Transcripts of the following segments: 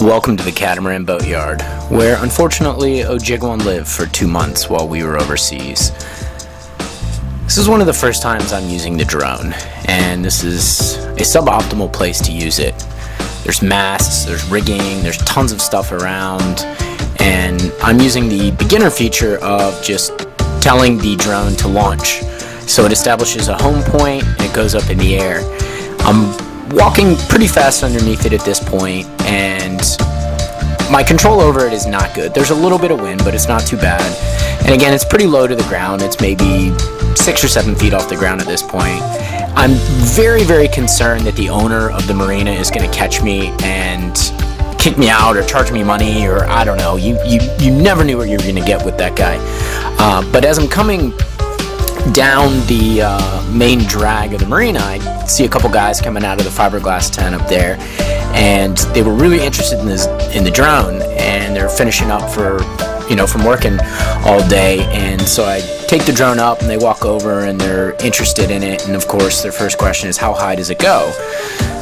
Welcome to the Catamaran Boatyard, where unfortunately Ojigwan lived for 2 months while we were overseas. This is one of the first times I'm using the drone, and this is a suboptimal place to use it. There's masts, there's rigging, there's tons of stuff around, and I'm using the beginner feature of just telling the drone to launch. So it establishes a home point and it goes up in the air. I'm walking pretty fast underneath it at this point, and my control over it is not good. There's a little bit of wind, but it's not too bad. And again, it's pretty low to the ground. It's maybe 6 or 7 feet off the ground at this point. I'm very, very concerned that the owner of the marina is going to catch me and kick me out or charge me money, or I don't know. You never knew what you were going to get with that guy. But as I'm coming down the main drag of the marina, I see a couple guys coming out of the fiberglass tent up there, and they were really interested in the drone, and they're finishing up from working all day. And so I take the drone up and they walk over and they're interested in it, and of course their first question is, how high does it go?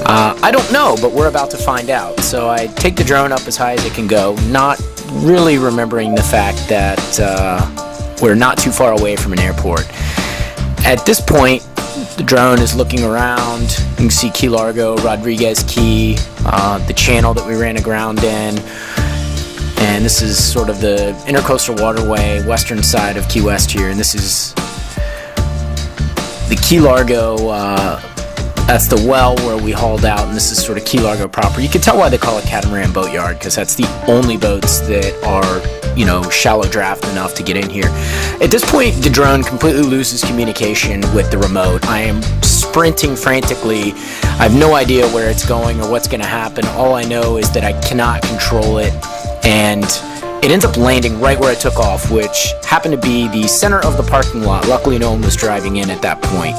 I don't know, but we're about to find out. So I take the drone up as high as it can go, not really remembering the fact that we're not too far away from an airport. At this point, the drone is looking around. You can see Key Largo, Rodriguez Key, the channel that we ran aground in. And this is sort of the intercoastal waterway, western side of Key West here. And this is the Key Largo, that's the well where we hauled out, and this is sort of Key Largo proper. You can tell why they call it Catamaran Boatyard, because that's the only boats that are shallow draft enough to get in here. At this point, the drone completely loses communication with the remote. I am sprinting frantically. I have no idea where it's going or what's going to happen. All I know is that I cannot control it, and it ends up landing right where I took off, which happened to be the center of the parking lot. Luckily, no one was driving in at that point.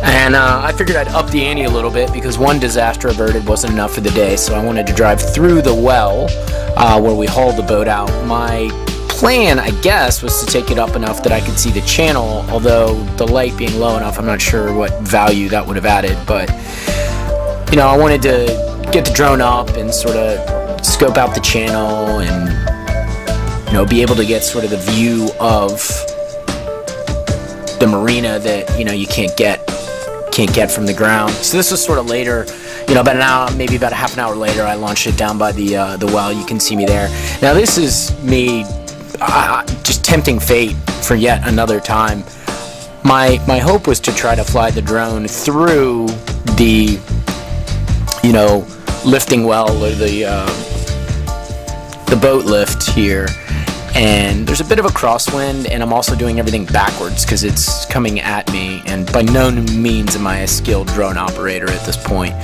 And I figured I'd up the ante a little bit, because one disaster averted wasn't enough for the day, so I wanted to drive through the well where we hauled the boat out. My plan, I guess, was to take it up enough that I could see the channel, although the light being low enough, I'm not sure what value that would have added. But I wanted to get the drone up and sort of scope out the channel and be able to get sort of the view of the marina that you can't get from the ground. So this was sort of later, about an hour, maybe about a half an hour later. I launched it down by the well. You can see me there. Now this is me just tempting fate for yet another time. My hope was to try to fly the drone through the lifting well, or the boat lift here. And there's a bit of a crosswind, and I'm also doing everything backwards because it's coming at me, and by no means am I a skilled drone operator at this point.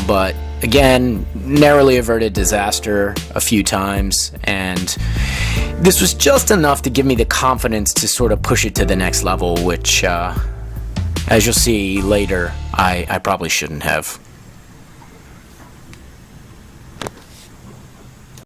But again, narrowly averted disaster a few times, and this was just enough to give me the confidence to sort of push it to the next level, which, as you'll see later, I probably shouldn't have.